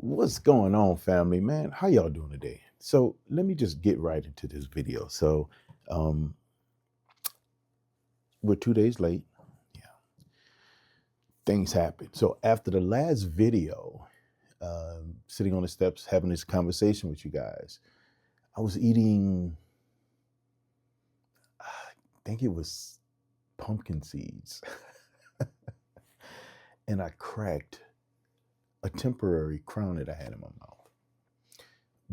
What's going on, family, man? How y'all doing today? So let me just get right into this video. Um, we're 2 days late. Yeah, things happen. So after the last video, sitting on the steps having this conversation with you guys, I was eating, I think it was pumpkin seeds, and I cracked a temporary crown that I had in my mouth.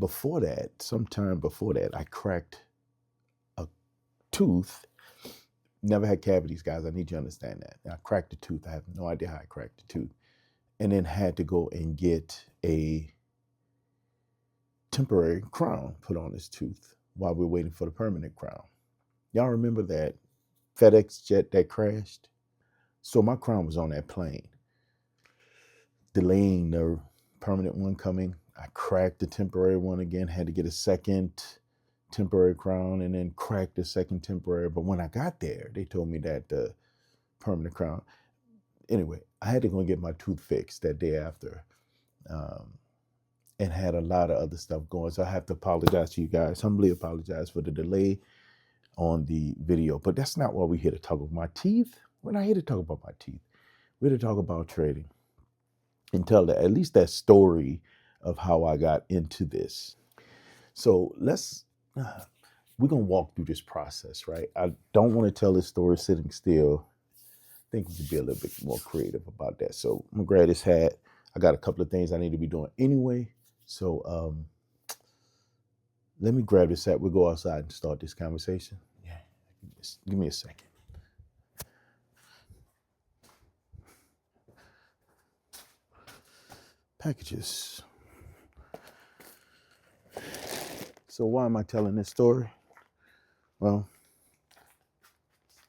Before that, sometime before that, I cracked a tooth. Never had cavities, guys. I need you to understand that. I cracked a tooth. I have no idea how I cracked a tooth. And then had to go and get a temporary crown put on this tooth while we're waiting for the permanent crown. Y'all remember that FedEx jet that crashed? So my crown was on that plane, delaying the permanent one coming. I cracked the temporary one again, had to get a second temporary crown and then cracked the second temporary. But when I got there, they told me that the permanent crown. Anyway, I had to go and get my tooth fixed that day after, and had a lot of other stuff going. So I have to apologize to you guys, humbly apologize for the delay on the video. But that's not why we're here to talk about my teeth. We're not here to talk about my teeth. We're here to talk about trading and tell at least that story of how I got into this. So we're going to walk through this process, right? I don't want to tell this story sitting still. I think we could be a little bit more creative about that. So I'm going to grab this hat. I got a couple of things I need to be doing anyway. So let me grab this hat. We'll go outside and start this conversation. Yeah, just give me a second. Packages. So why am I telling this story? Well,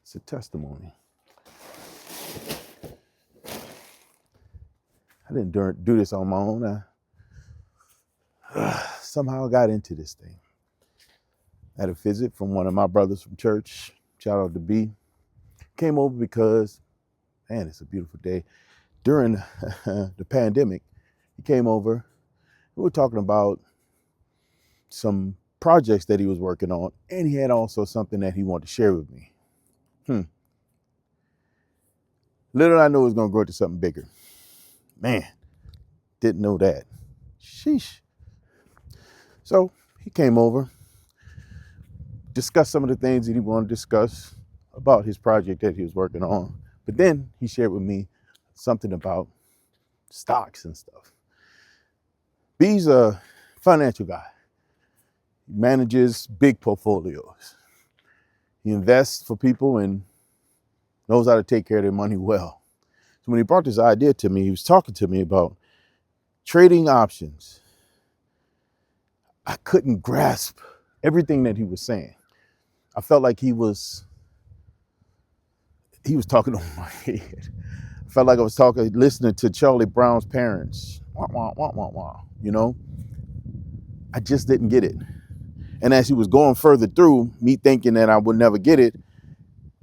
it's a testimony. I didn't do this on my own. I somehow got into this thing. I had a visit from one of my brothers from church. Shout out to B. Came over because, man, it's a beautiful day. During the pandemic, he came over. We were talking about some projects that he was working on, and he had also something that he wanted to share with me. Little I knew it was going to grow to something bigger. Man, didn't know that. Sheesh. So he came over, discussed some of the things that he wanted to discuss about his project that he was working on. But then he shared with me something about stocks and stuff. B's a financial guy. He manages big portfolios. He invests for people and knows how to take care of their money well. So when he brought this idea to me, he was talking to me about trading options. I couldn't grasp everything that he was saying. I felt like he was talking over my head. I felt like I was listening to Charlie Brown's parents. Wah, wah, wah, wah, wah, you know? I just didn't get it. And as he was going further through, me thinking that I would never get it,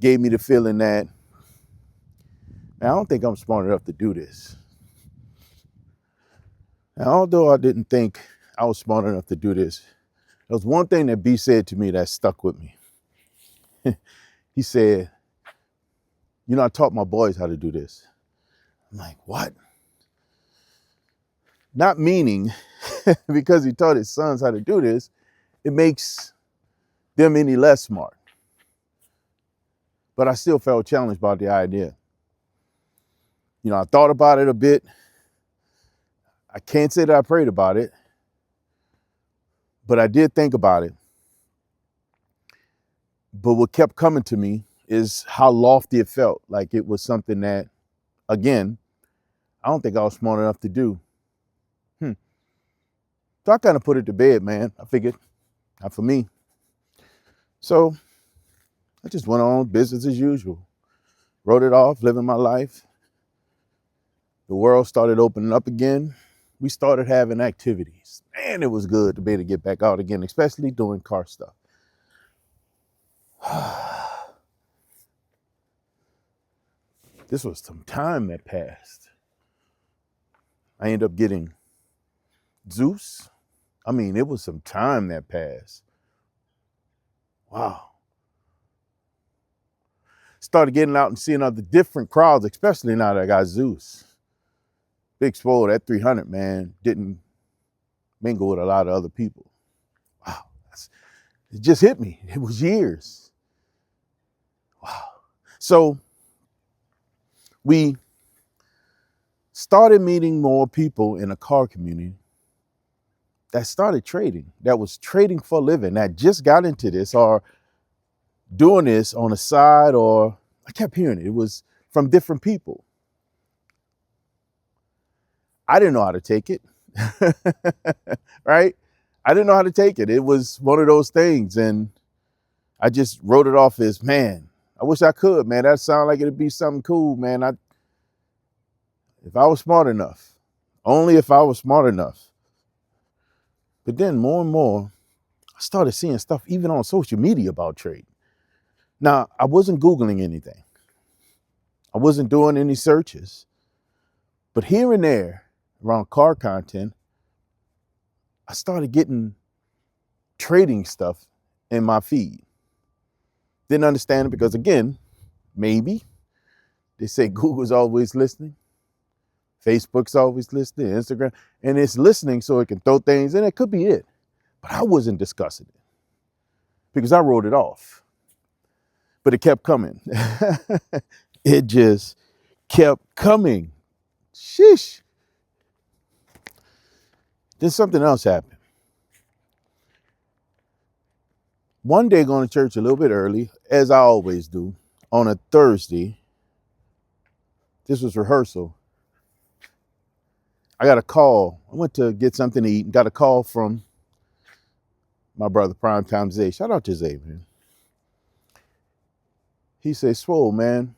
gave me the feeling that, man, I don't think I'm smart enough to do this. Now, although I didn't think I was smart enough to do this, there was one thing that B said to me that stuck with me. He said, you know, I taught my boys how to do this. I'm like, what? Not meaning because he taught his sons how to do this, it makes them any less smart. But I still felt challenged by the idea. You know, I thought about it a bit. I can't say that I prayed about it, but I did think about it. But what kept coming to me is how lofty it felt. Like it was something that, again, I don't think I was smart enough to do. So I kind of put it to bed, man. I figured, not for me. So I just went on business as usual. Wrote it off, living my life. The world started opening up again. We started having activities. Man, it was good to be able to get back out again, especially doing car stuff. This was some time that passed. I ended up getting Zeus. I mean, it was some time that passed. Wow. Started getting out and seeing other different crowds, especially now that I got Zeus. Big spoiler, that 300, man, didn't mingle with a lot of other people. Wow. It just hit me. It was years. Wow. So we started meeting more people in a car community that started trading, that was trading for a living, that just got into this or doing this on the side, or I kept hearing it. It was from different people. I didn't know how to take it, right? I didn't know how to take it. It was one of those things. And I just wrote it off as, man, I wish I could, man. That sounded like it'd be something cool, man. If I was smart enough, only if I was smart enough. But then more and more, I started seeing stuff even on social media about trading. Now, I wasn't Googling anything. I wasn't doing any searches. But here and there, around car content, I started getting trading stuff in my feed. Didn't understand it because, again, maybe they say Google's always listening. Facebook's always listening, Instagram, and it's listening so it can throw things in. It could be it. But I wasn't discussing it because I wrote it off. But it kept coming. It just kept coming. Sheesh. Then something else happened. One day going to church a little bit early, as I always do, on a Thursday. This was rehearsal. I got a call. I went to get something to eat and got a call from my brother, Primetime Zay. Shout out to Zay, man. He said, Swole, man,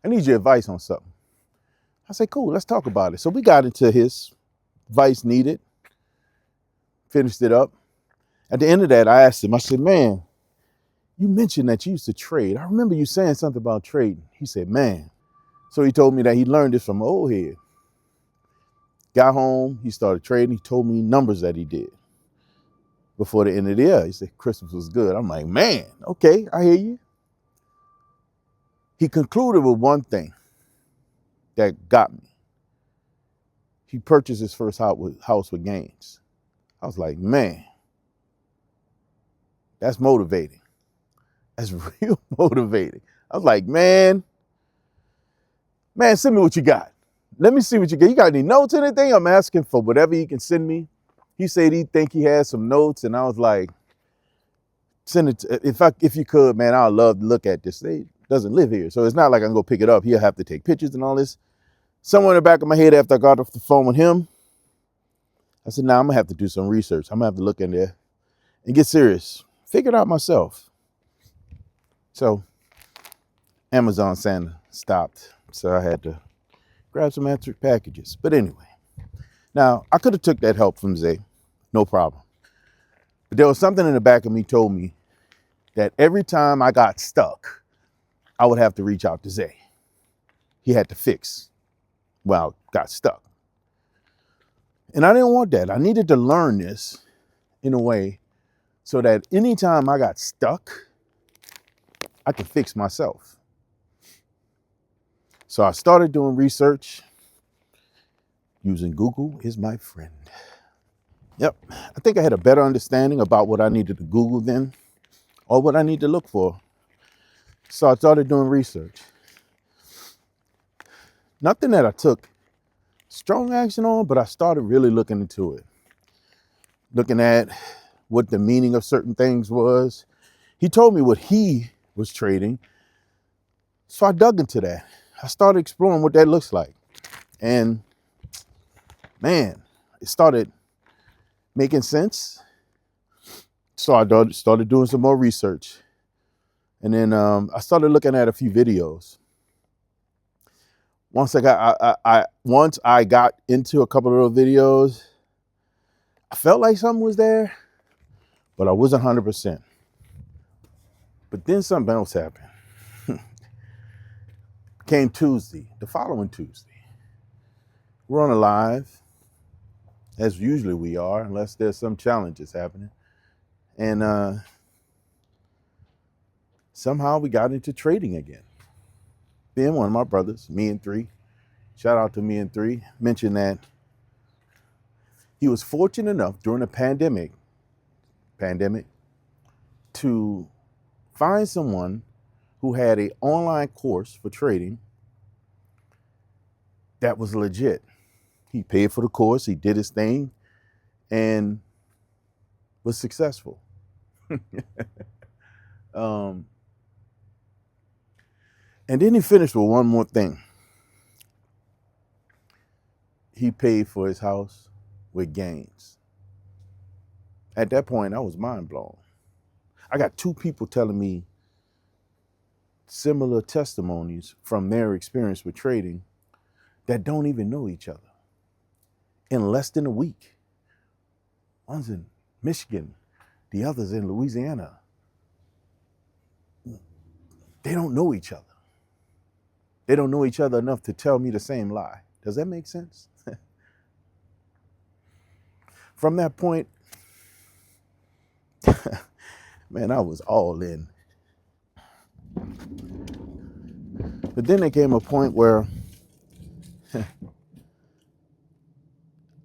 I need your advice on something. I said, cool, let's talk about it. So we got into his advice needed, finished it up. At the end of that, I asked him, I said, man, you mentioned that you used to trade. I remember you saying something about trading. He said, man. So he told me that he learned this from an old head. Got home, he started trading. He told me numbers that he did before the end of the year. He said, Christmas was good. I'm like, man, okay, I hear you. He concluded with one thing that got me. He purchased his first house with gains. I was like, man, that's motivating. That's real motivating. I was like, man, send me what you got. Let me see what you got. You got any notes, anything? I'm asking for whatever he can send me. He said he think he has some notes, and I was like, send it if you could, man, I'd love to look at this. He doesn't live here, so it's not like I can go pick it up. He'll have to take pictures and all this. Somewhere in the back of my head after I got off the phone with him, I said, nah, I'm gonna have to do some research. I'm gonna have to look in there and get serious. Figure it out myself. So Amazon Santa stopped, so I had to grab some extra packages. But anyway, now I could have took that help from Zay, no problem. But there was something in the back of me told me that every time I got stuck, I would have to reach out to Zay. He had to fix where I got stuck. And I didn't want that. I needed to learn this in a way so that anytime I got stuck, I could fix myself. So I started doing research using Google is my friend. Yep, I think I had a better understanding about what I needed to Google then or what I need to look for. So I started doing research. Nothing that I took strong action on, but I started really looking into it. Looking at what the meaning of certain things was. He told me what he was trading. So I dug into that. I started exploring what that looks like. And man, it started making sense. So I started doing some more research. And then I started looking at a few videos. Once I got into a couple of those videos, I felt like something was there, but I wasn't 100%. But then something else happened. Came Tuesday, the following Tuesday. We're on a live, as usually we are, unless there's some challenges happening. And somehow we got into trading again. Then one of my brothers, me and three, shout out to me and three, mentioned that he was fortunate enough during the pandemic to find someone who had an online course for trading that was legit. He paid for the course, he did his thing, and was successful. And then he finished with one more thing. He paid for his house with gains. At that point, I was mind blown. I got two people telling me similar testimonies from their experience with trading that don't even know each other in less than a week. One's in Michigan, the other's in Louisiana. They don't know each other. They don't know each other enough to tell me the same lie. Does that make sense? From that point, man, I was all in. But then there came a point where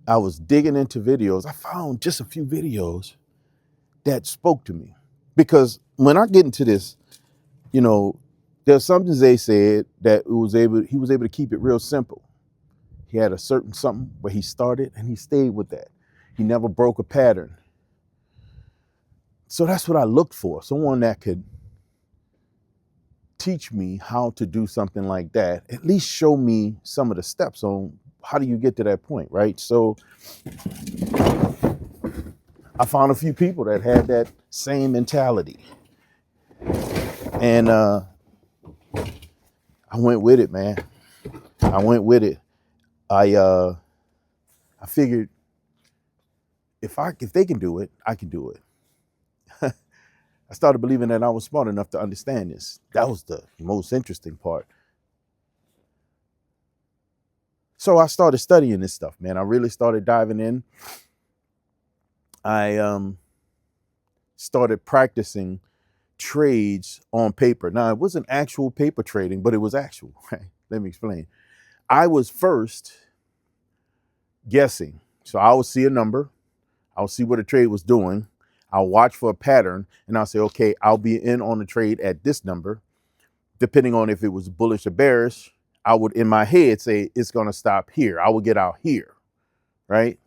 I was digging into videos. I found just a few videos that spoke to me. Because when I get into this, you know, there's something they said that he was able to keep it real simple. He had a certain something where he started and he stayed with that. He never broke a pattern. So that's what I looked for, someone that could teach me how to do something like that, at least show me some of the steps on how do you get to that point, right? So I found a few people that had that same mentality. And I went with it, man. I went with it. I figured if they can do it, I can do it. I started believing that I was smart enough to understand this. That was the most interesting part. So I started studying this stuff, man. I really started diving in. I started practicing trades on paper. Now, it wasn't actual paper trading, but it was actual, right? Let me explain. I was first guessing. So I would see a number. I'll see what the trade was doing. I'll watch for a pattern and I'll say, okay, I'll be in on the trade at this number. Depending on if it was bullish or bearish, I would in my head say it's going to stop here. I would get out here, right?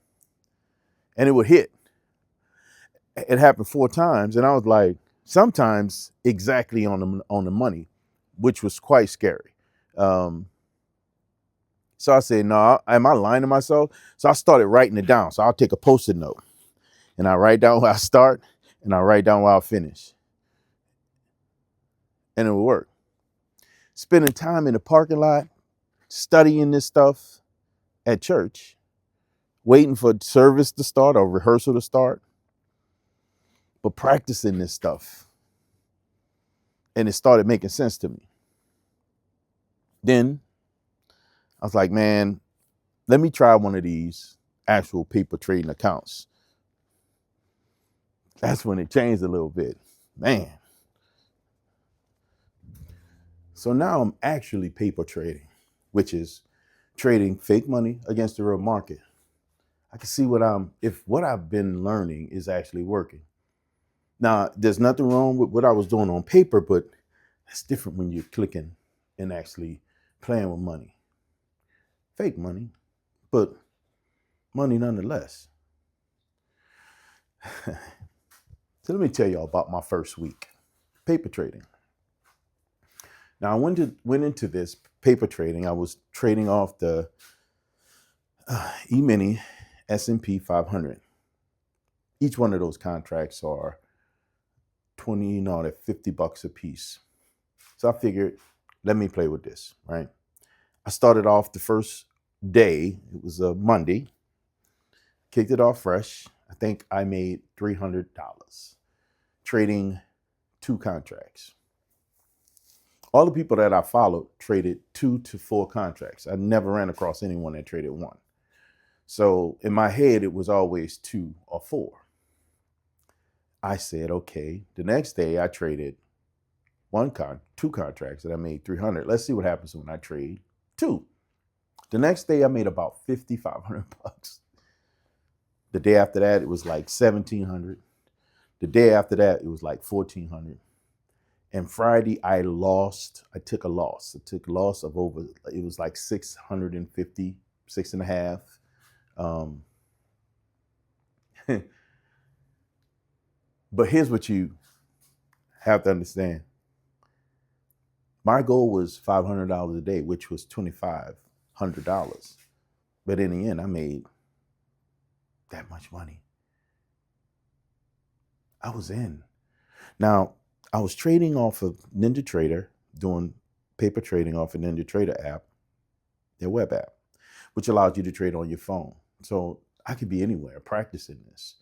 And it would hit. It happened 4 times. And I was like, sometimes exactly on the money, which was quite scary. So I said, no, am I lying to myself? So I started writing it down. So I'll take a Post-it note and I write down where I start and I write down where I'll finish. And it will work. Spending time in the parking lot, studying this stuff at church, waiting for service to start or rehearsal to start, but practicing this stuff. And it started making sense to me. Then I was like, man, let me try one of these actual paper trading accounts. That's when it changed a little bit. Man. So now I'm actually paper trading, which is trading fake money against the real market. I can see if what I've been learning is actually working. Now, there's nothing wrong with what I was doing on paper, but it's different when you're clicking and actually playing with money. Fake money, but money nonetheless. So let me tell y'all about my first week, paper trading. Now, I went into this paper trading. I was trading off the E-mini S&P 500. Each one of those contracts are they're $50 a piece. So I figured, let me play with this, right? I started off the first day. It was a Monday. Kicked it off fresh. I think I made $300 trading 2 contracts. All the people that I followed traded 2 to 4 contracts. I never ran across anyone that traded 1. So in my head, it was always 2 or 4. I said, okay. The next day I traded 2 contracts and I made 300. Let's see what happens when I trade 2. The next day I made about 5,500 bucks. The day after that, it was like 1,700. The day after that, it was like 1,400. And Friday, I took a loss. I took a loss of over, it was like 650, 6.5. But here's what you have to understand. My goal was $500 a day, which was $2,500. But in the end, I made that much money. I was in. Now, I was trading off of NinjaTrader, doing paper trading off of NinjaTrader app, their web app, which allows you to trade on your phone. So I could be anywhere practicing this.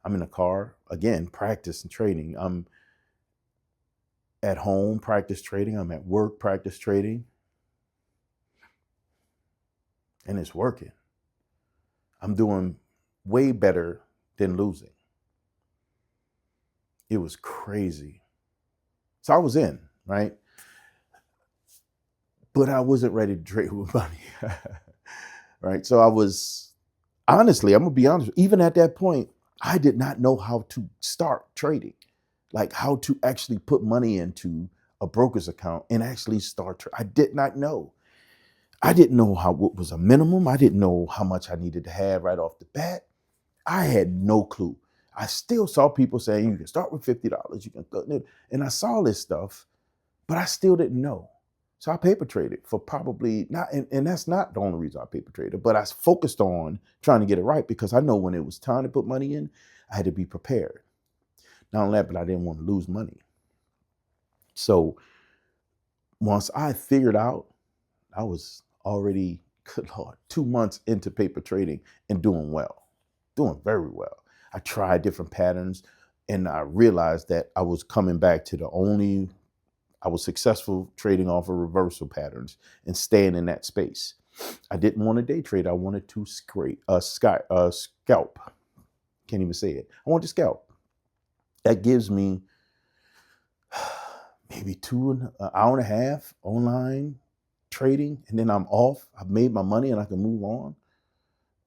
I'm in a car, again, practicing trading. I'm at home, practice trading. I'm at work, practice trading. And it's working. I'm doing way better than losing. It was crazy. So I was in, right? But I wasn't ready to trade with money, right? So I was, honestly, I'm gonna be honest, even at that point, I did not know how to start trading, like how to actually put money into a broker's account and actually start. I did not know. I didn't know what was a minimum. I didn't know how much I needed to have right off the bat. I had no clue. I still saw people saying you can start with $50. You can, and I saw this stuff, but I still didn't know. So I paper traded for probably not, and that's not the only reason I paper traded, but I focused on trying to get it right because I know when it was time to put money in, I had to be prepared. Not only that, but I didn't want to lose money. So once I figured out, I was already, good Lord, 2 months into paper trading and doing well, doing very well. I tried different patterns and I realized that I was coming back to I was successful trading off of reversal patterns and staying in that space. I didn't want to day trade. I wanted to scalp. Can't even say it. I want to scalp. That gives me maybe an hour and a half online trading, and then I'm off. I've made my money and I can move on.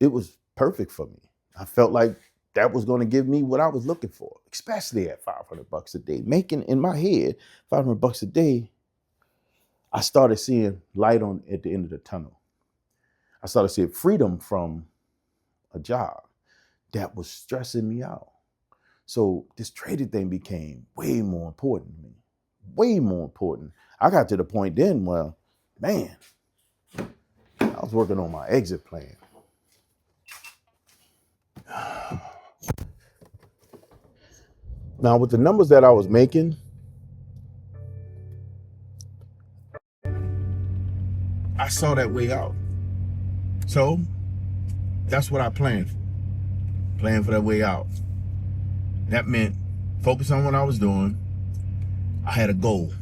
It was perfect for me. I felt like that was going to give me what I was looking for, especially at 500 bucks a day. Making in my head 500 bucks a day, I started seeing light at the end of the tunnel. I started seeing freedom from a job that was stressing me out. So this trading thing became way more important to me, way more important. I got to the point then where, man, I was working on my exit plan. Now, with the numbers that I was making, I saw that way out. So that's what I planned for. Planned for that way out. That meant focus on what I was doing. I had a goal.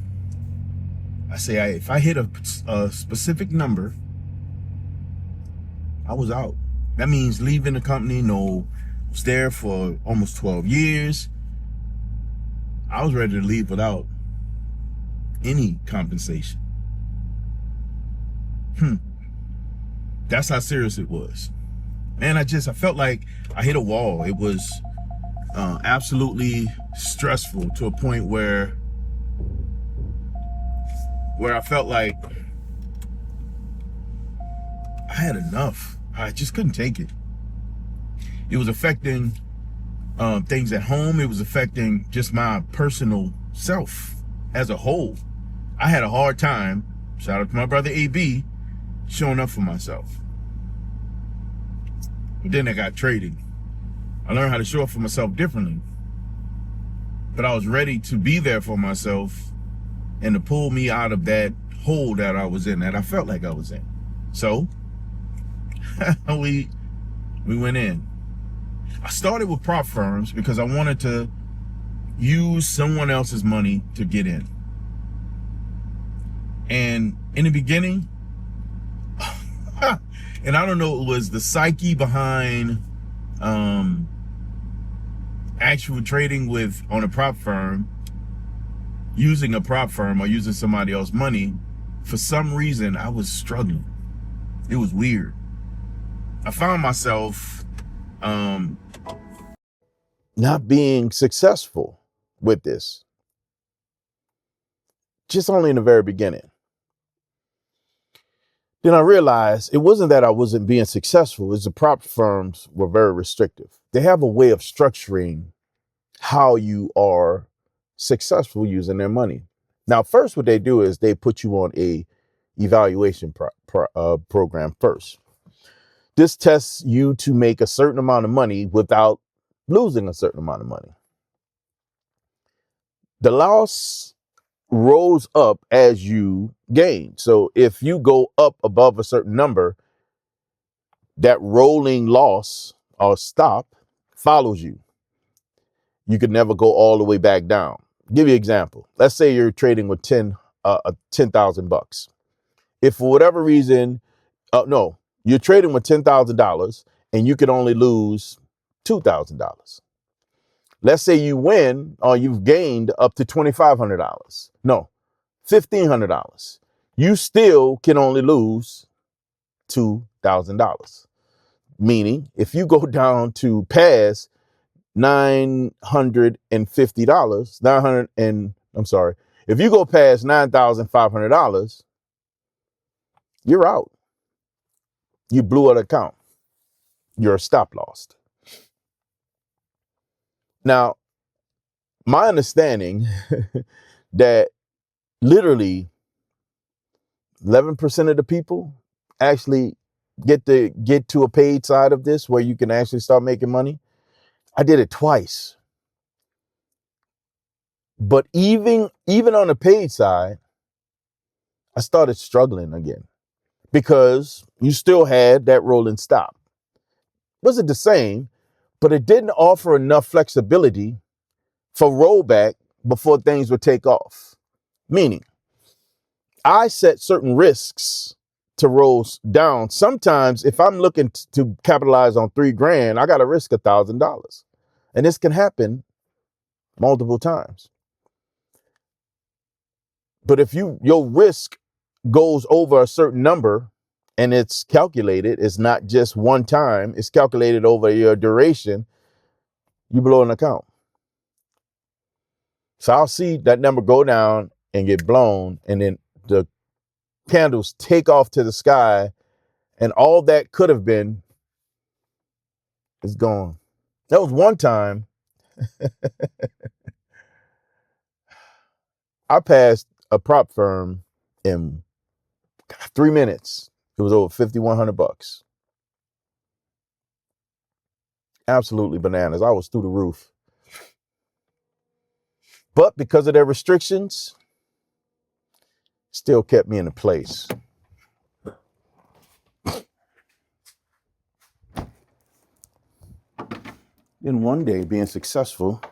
I say if I hit a specific number, I was out. That means leaving the company. I was there for almost 12 years. I was ready to leave without any compensation. That's how serious it was. And I felt like I hit a wall. It was absolutely stressful to a point where I felt like I had enough. I just couldn't take it. It was affecting things at home. It was affecting just my personal self as a whole. I had a hard time, shout out to my brother AB, showing up for myself. But then I got trading. I learned how to show up for myself differently. But I was ready to be there for myself and to pull me out of that hole that I was in, that I felt like I was in. So we went in. I started with prop firms because I wanted to use someone else's money to get in. And in the beginning, And I don't know, it was the psyche behind actual trading with on a prop firm, using a prop firm or using somebody else's money. For some reason, I was struggling. It was weird. I found myself not being successful with this, just only in the very beginning. Then I realized it wasn't that I wasn't being successful, it's the prop firms were very restrictive. They have a way of structuring how you are successful using their money. Now, first, what they do is they put you on a evaluation program first. This tests you to make a certain amount of money without losing a certain amount of money. The loss rolls up as you gain. So if you go up above a certain number, that rolling loss or stop follows you. You could never go all the way back down. Give you an example. Let's say you're trading with 10,000 bucks. If for whatever reason, no, you're trading with $10,000 and you could only lose $2,000. Let's say you win or you've gained up to $2,500. No, $1,500. You still can only lose $2,000. Meaning, if you go down to pass $950, if you go past $9,500, you're out. You blew an account. You're a stop loss. Now, my understanding that literally 11% of the people actually get to a paid side of this where you can actually start making money. I did it twice. But even on the paid side, I started struggling again because you still had that rolling stop. Wasn't the same, but it didn't offer enough flexibility for rollback before things would take off. Meaning, I set certain risks to roll down. Sometimes if I'm looking to capitalize on $3,000, I got to risk $1,000. And this can happen multiple times. But if your risk goes over a certain number and it's calculated, it's not just one time, it's calculated over your duration, you blow an account. So I'll see that number go down and get blown, and then the candles take off to the sky, and all that could have been is gone. That was one time I passed a prop firm in 3 minutes. It was over $5,100. Absolutely bananas. I was through the roof. But because of their restrictions, still kept me in a place. Then one day, being successful,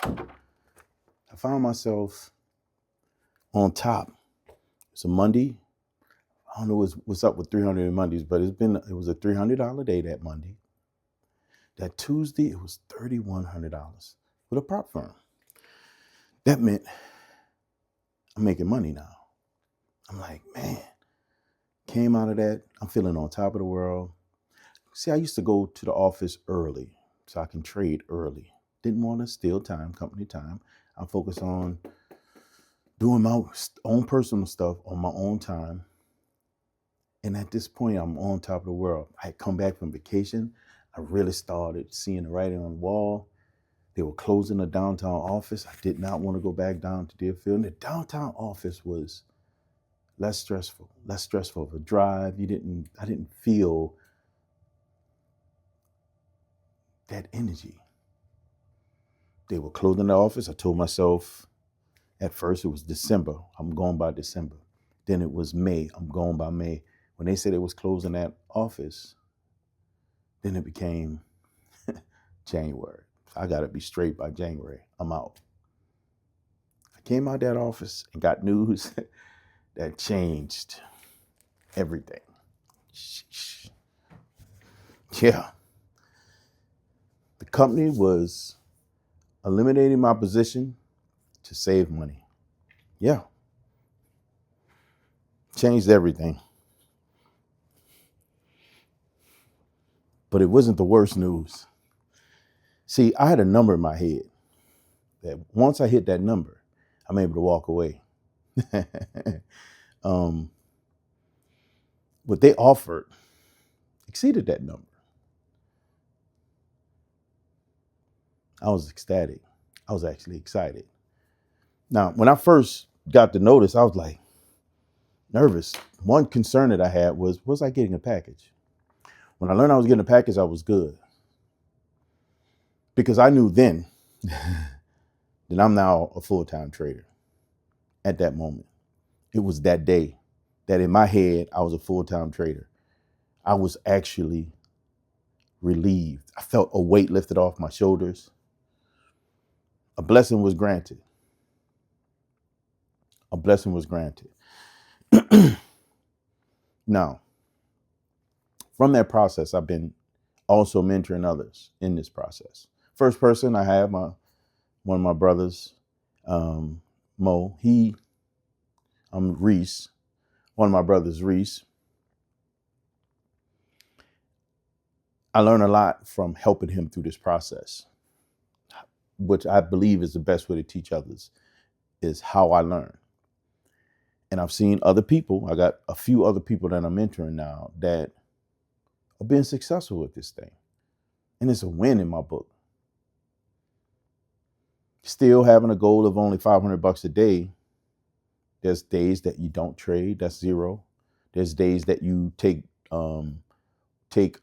I found myself on top. It's a Monday. I don't know what's up with 300 Mondays, but it was a $300 day that Monday. That Tuesday, it was $3,100 with a prop firm. That meant I'm making money now. I'm like, man, came out of that. I'm feeling on top of the world. See, I used to go to the office early so I can trade early. Didn't want to steal time, company time. I focused on doing my own personal stuff on my own time. And at this point, I'm on top of the world. I had come back from vacation. I really started seeing the writing on the wall. They were closing the downtown office. I did not want to go back down to Deerfield. And the downtown office was less stressful of a drive. I didn't feel that energy. They were closing the office. I told myself at first it was December. I'm going by December. Then it was May. I'm going by May. When they said it was closing that office, then it became January. I got to be straight by January. I'm out. I came out that office and got news that changed everything. Sheesh. Yeah. The company was eliminating my position to save money. Yeah. Changed everything. But it wasn't the worst news. See, I had a number in my head that once I hit that number, I'm able to walk away. What they offered exceeded that number. I was ecstatic. I was actually excited. Now, when I first got the notice, I was like nervous. One concern that I had was I getting a package? When I learned I was getting a package, I was good. Because I knew then that I'm now a full-time trader. At that moment, it was that day that in my head, I was a full-time trader. I was actually relieved. I felt a weight lifted off my shoulders. A blessing was granted. A blessing was granted. Now, from that process, I've been also mentoring others in this process. First person I have one of my brothers, Mo. Reese. One of my brothers, Reese. I learned a lot from helping him through this process, which I believe is the best way to teach others, is how I learn. And I've seen other people, I got a few other people that I'm mentoring now that are being successful with this thing. And it's a win in my book. Still having a goal of only $500 a day. There's days that you don't trade, that's zero. There's days that you take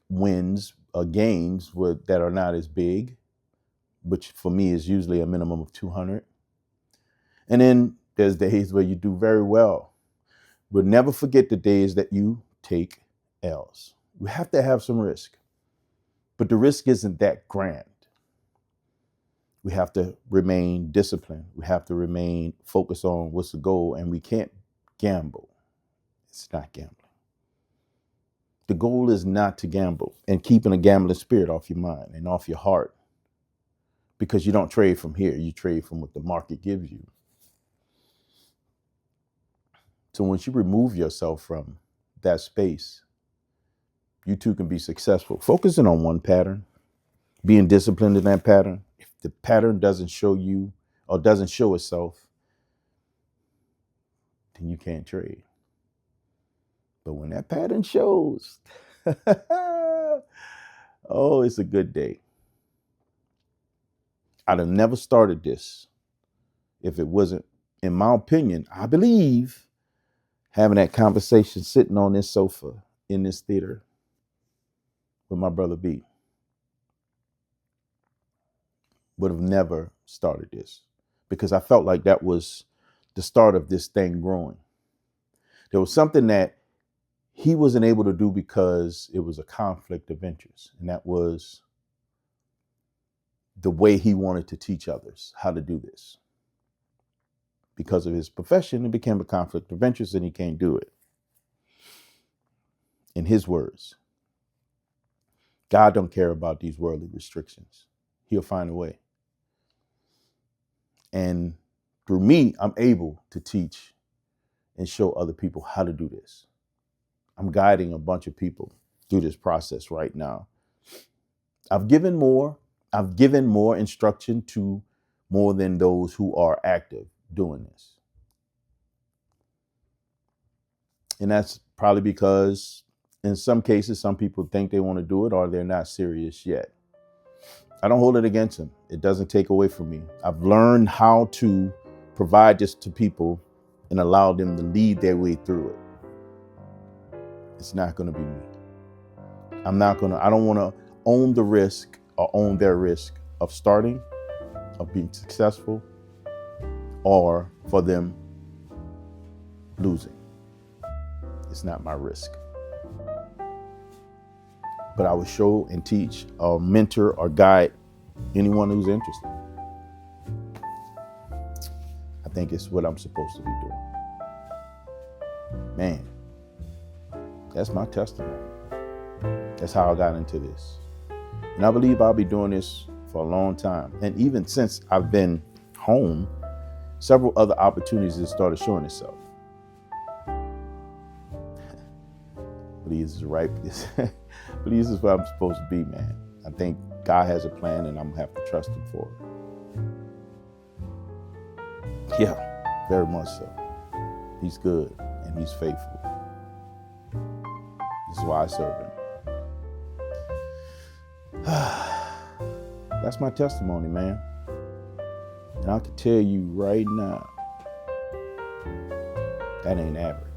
wins or gains that are not as big, which for me is usually a minimum of 200. And then there's days where you do very well. But never forget the days that you take L's. We have to have some risk, but the risk isn't that grand. We have to remain disciplined. We have to remain focused on what's the goal, and we can't gamble. It's not gambling. The goal is not to gamble and keeping a gambling spirit off your mind and off your heart, because you don't trade from here. You trade from what the market gives you. So once you remove yourself from that space, you too can be successful. Focusing on one pattern, being disciplined in that pattern. If the pattern doesn't show you or doesn't show itself, then you can't trade. But when that pattern shows, oh, it's a good day. I'd have never started this if it wasn't, in my opinion, I believe, having that conversation sitting on this sofa in this theater with my brother B. Would have never started this, because I felt like that was the start of this thing growing. There was something that he wasn't able to do because it was a conflict of interest, and that was the way he wanted to teach others how to do this. Because of his profession, it became a conflict of interest and he can't do it. In his words, God don't care about these worldly restrictions. He'll find a way. And through me, I'm able to teach and show other people how to do this. I'm guiding a bunch of people through this process right now. I've given more instruction to more than those who are active doing this. And that's probably because in some cases, some people think they want to do it or they're not serious yet. I don't hold it against them. It doesn't take away from me. I've learned how to provide this to people and allow them to lead their way through it. It's not going to be me. I don't want to own the risk or own their risk of starting, of being successful, or for them losing. It's not my risk. But I would show and teach or mentor or guide anyone who's interested. I think it's what I'm supposed to be doing. Man, That's my testimony. That's how I got into this. And I believe I'll be doing this for a long time. And even since I've been home, several other opportunities have started showing itself. Believe this is right. Believe this is where I'm supposed to be, man. I think God has a plan and I'm going to have to trust him for it. Yeah, very much so. He's good and he's faithful. This is why I serve him. That's my testimony, man. And I can tell you right now, that ain't average.